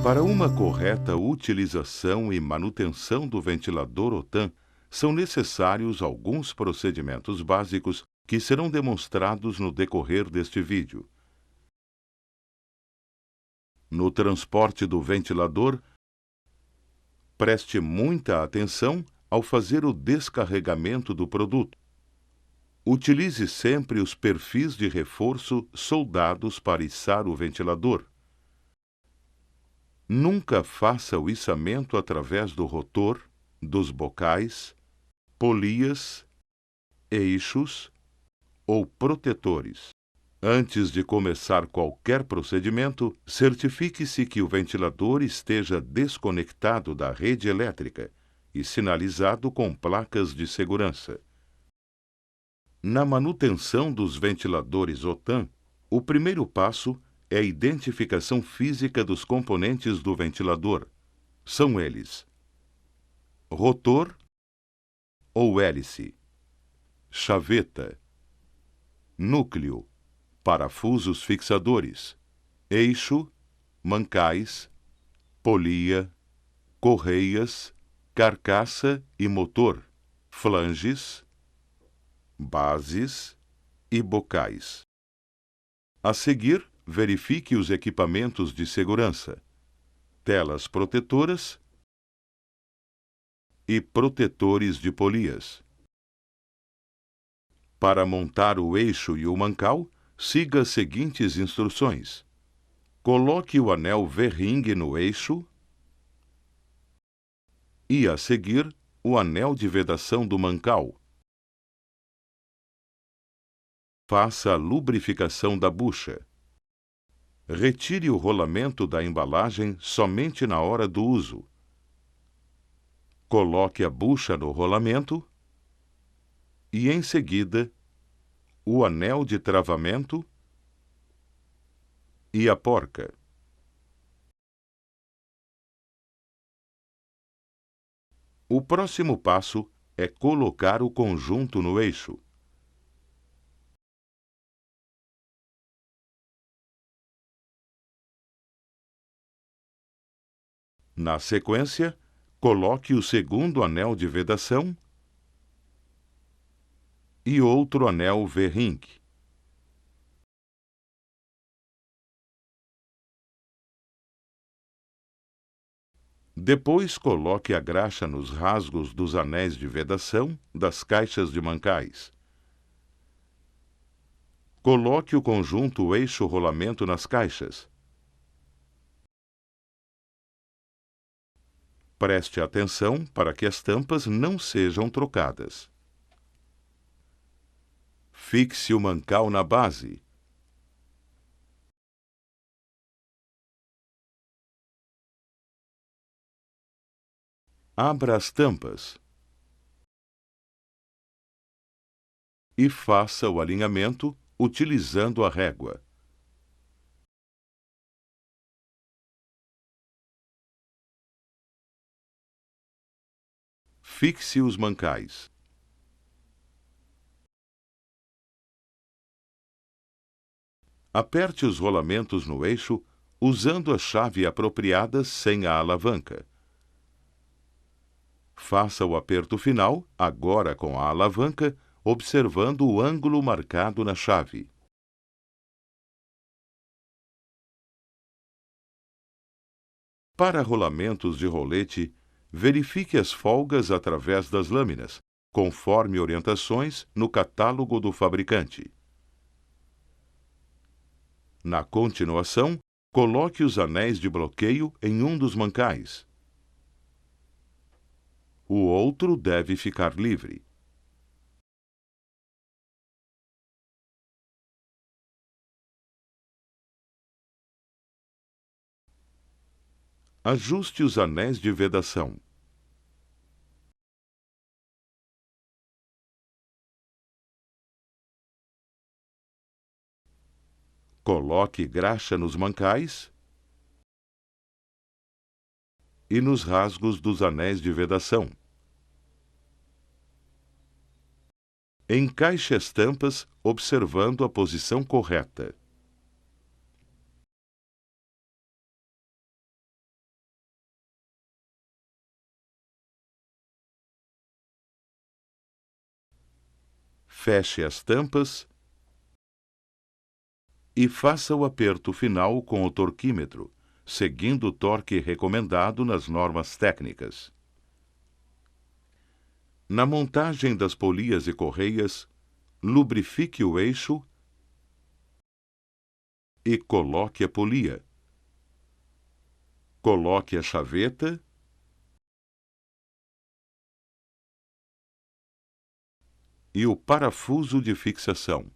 Para uma correta utilização e manutenção do ventilador OTAN, são necessários alguns procedimentos básicos que serão demonstrados no decorrer deste vídeo. No transporte do ventilador, preste muita atenção ao fazer o descarregamento do produto. Utilize sempre os perfis de reforço soldados para içar o ventilador. Nunca faça o içamento através do rotor, dos bocais, polias, eixos ou protetores. Antes de começar qualquer procedimento, certifique-se que o ventilador esteja desconectado da rede elétrica e sinalizado com placas de segurança. Na manutenção dos ventiladores OTAN, o primeiro passo é a identificação física dos componentes do ventilador. São eles: rotor ou hélice, chaveta, núcleo, parafusos fixadores, eixo, mancais, polia, correias, carcaça e motor, flanges, bases e bocais. A seguir, verifique os equipamentos de segurança, telas protetoras e protetores de polias. Para montar o eixo e o mancal, siga as seguintes instruções. Coloque o anel V-ring no eixo e, a seguir, o anel de vedação do mancal. Faça a lubrificação da bucha. Retire o rolamento da embalagem somente na hora do uso. Coloque a bucha no rolamento e, em seguida, o anel de travamento e a porca. O próximo passo é colocar o conjunto no eixo. Na sequência, coloque o segundo anel de vedação e outro anel V-ring. Depois, coloque a graxa nos rasgos dos anéis de vedação das caixas de mancais. Coloque o conjunto eixo-rolamento nas caixas. Preste atenção para que as tampas não sejam trocadas. Fixe o mancal na base. Abra as tampas e faça o alinhamento utilizando a régua. Fixe os mancais. Aperte os rolamentos no eixo usando a chave apropriada sem a alavanca. Faça o aperto final, agora com a alavanca, observando o ângulo marcado na chave. Para rolamentos de rolete, verifique as folgas através das lâminas, conforme orientações no catálogo do fabricante. Na continuação, coloque os anéis de bloqueio em um dos mancais. O outro deve ficar livre. Ajuste os anéis de vedação. Coloque graxa nos mancais e nos rasgos dos anéis de vedação. Encaixe as tampas observando a posição correta. feche as tampas e faça o aperto final com o torquímetro, seguindo o torque recomendado nas normas técnicas. Na montagem das polias e correias, lubrifique o eixo e coloque a polia. Coloque a chaveta e o parafuso de fixação.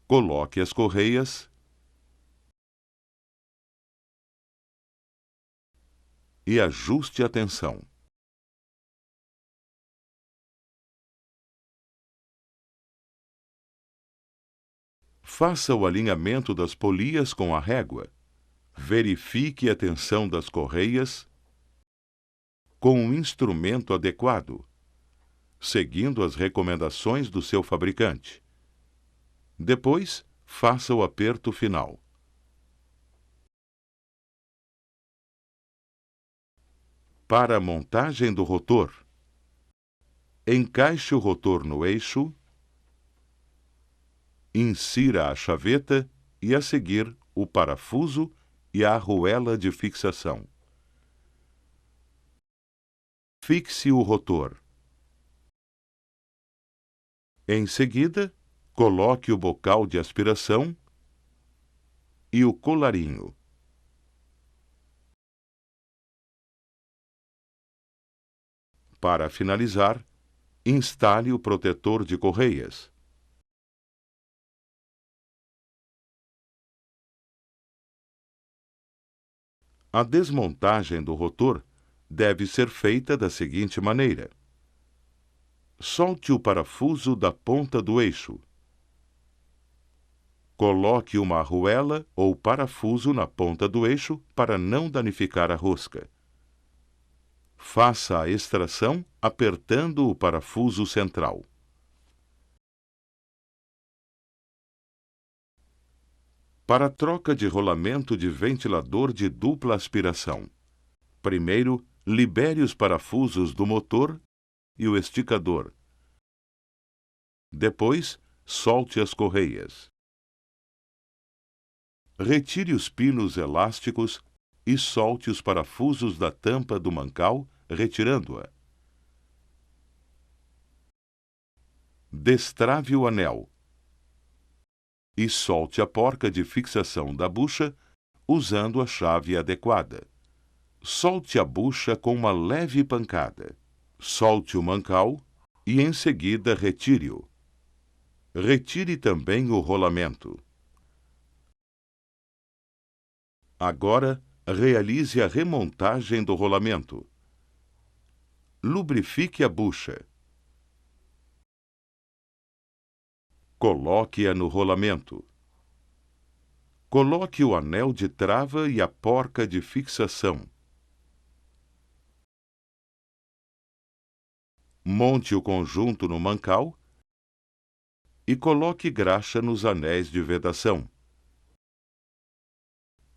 Coloque as correias e ajuste a tensão. Faça o alinhamento das polias com a régua. Verifique a tensão das correias com um instrumento adequado, seguindo as recomendações do seu fabricante. Depois, faça o aperto final. Para a montagem do rotor, encaixe o rotor no eixo, insira a chaveta e, a seguir, o parafuso e a arruela de fixação. Fixe o rotor. Em seguida, coloque o bocal de aspiração e o colarinho. Para finalizar, instale o protetor de correias. A desmontagem do rotor deve ser feita da seguinte maneira: solte o parafuso da ponta do eixo. Coloque uma arruela ou parafuso na ponta do eixo para não danificar a rosca. Faça a extração apertando o parafuso central. Para a troca de rolamento de ventilador de dupla aspiração, primeiro, libere os parafusos do motor e o esticador. Depois, solte as correias. Retire os pinos elásticos e solte os parafusos da tampa do mancal, retirando-a. Destrave o anel e solte a porca de fixação da bucha usando a chave adequada. Solte a bucha com uma leve pancada. Solte o mancal e, em seguida, retire-o. Retire também o rolamento. Agora, realize a remontagem do rolamento. Lubrifique a bucha. Coloque-a no rolamento. Coloque o anel de trava e a porca de fixação. Monte o conjunto no mancal e coloque graxa nos anéis de vedação.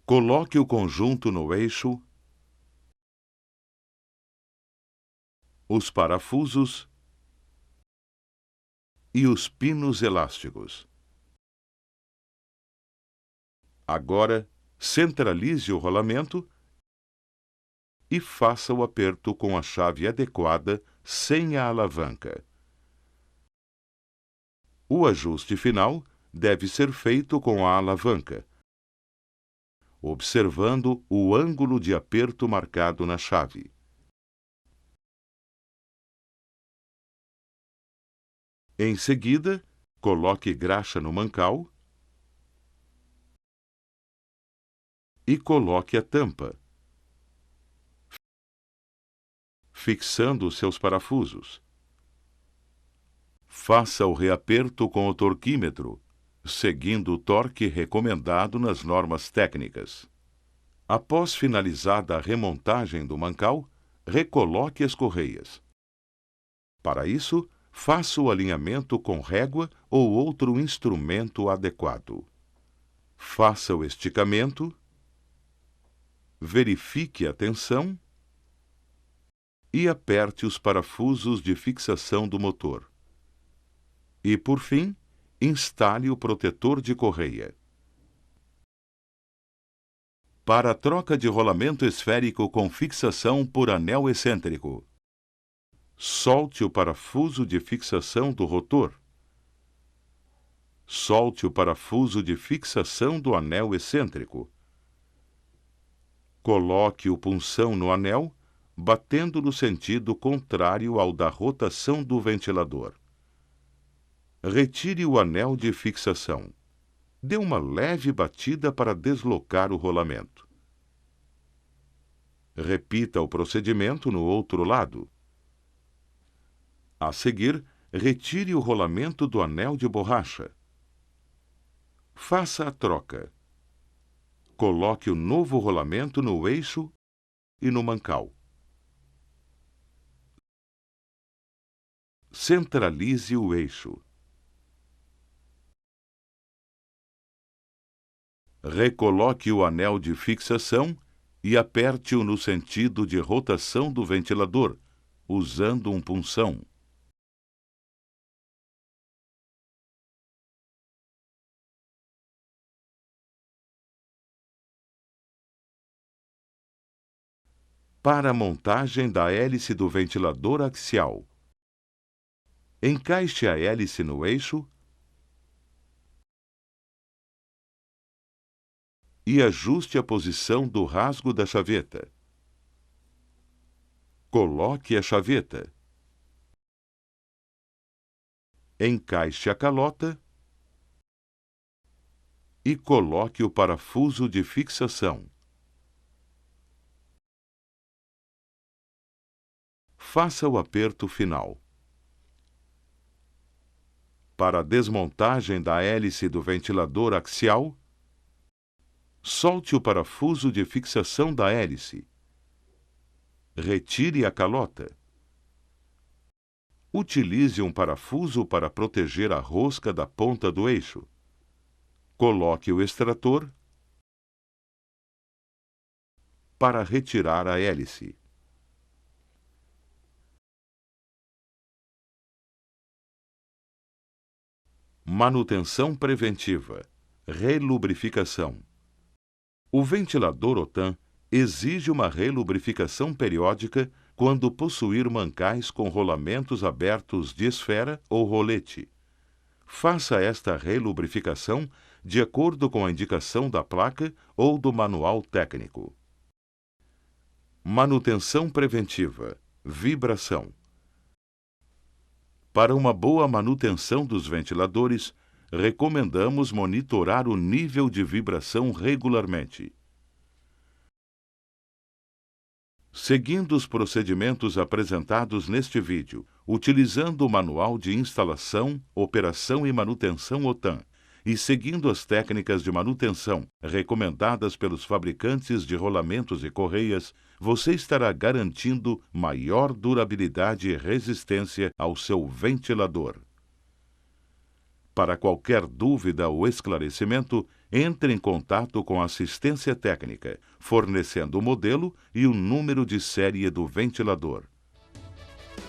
Coloque o conjunto no eixo, os parafusos e os pinos elásticos. Agora, centralize o rolamento e faça o aperto com a chave adequada sem a alavanca. O ajuste final deve ser feito com a alavanca, observando o ângulo de aperto marcado na chave. Em seguida, coloque graxa no mancal e coloque a tampa, fixando os seus parafusos. Faça o reaperto com o torquímetro, seguindo o torque recomendado nas normas técnicas. Após finalizada a remontagem do mancal, recoloque as correias. Para isso, faça o alinhamento com régua ou outro instrumento adequado. Faça o esticamento, verifique a tensão e aperte os parafusos de fixação do motor. E, por fim, instale o protetor de correia. Para a troca de rolamento esférico com fixação por anel excêntrico, solte o parafuso de fixação do rotor. Solte o parafuso de fixação do anel excêntrico. Coloque o punção no anel, batendo no sentido contrário ao da rotação do ventilador. Retire o anel de fixação. Dê uma leve batida para deslocar o rolamento. Repita o procedimento no outro lado. A seguir, retire o rolamento do anel de borracha. Faça a troca. Coloque o novo rolamento no eixo e no mancal. Centralize o eixo. Recoloque o anel de fixação e aperte-o no sentido de rotação do ventilador, usando um punção. Para a montagem da hélice do ventilador axial, encaixe a hélice no eixo e ajuste a posição do rasgo da chaveta. Coloque a chaveta. Encaixe a calota e coloque o parafuso de fixação. Faça o aperto final. Para a desmontagem da hélice do ventilador axial, solte o parafuso de fixação da hélice. Retire a calota. Utilize um parafuso para proteger a rosca da ponta do eixo. Coloque o extrator para retirar a hélice. Manutenção preventiva. Relubrificação. O ventilador OTAN exige uma relubrificação periódica quando possuir mancais com rolamentos abertos de esfera ou rolete. Faça esta relubrificação de acordo com a indicação da placa ou do manual técnico. Manutenção preventiva. Vibração. Para uma boa manutenção dos ventiladores, recomendamos monitorar o nível de vibração regularmente. Seguindo os procedimentos apresentados neste vídeo, utilizando o Manual de Instalação, Operação e Manutenção OTAN, e seguindo as técnicas de manutenção recomendadas pelos fabricantes de rolamentos e correias, você estará garantindo maior durabilidade e resistência ao seu ventilador. Para qualquer dúvida ou esclarecimento, entre em contato com a assistência técnica, fornecendo o modelo e o número de série do ventilador.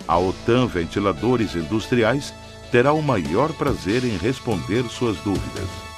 A OTAN Ventiladores Industriais terá o maior prazer em responder suas dúvidas.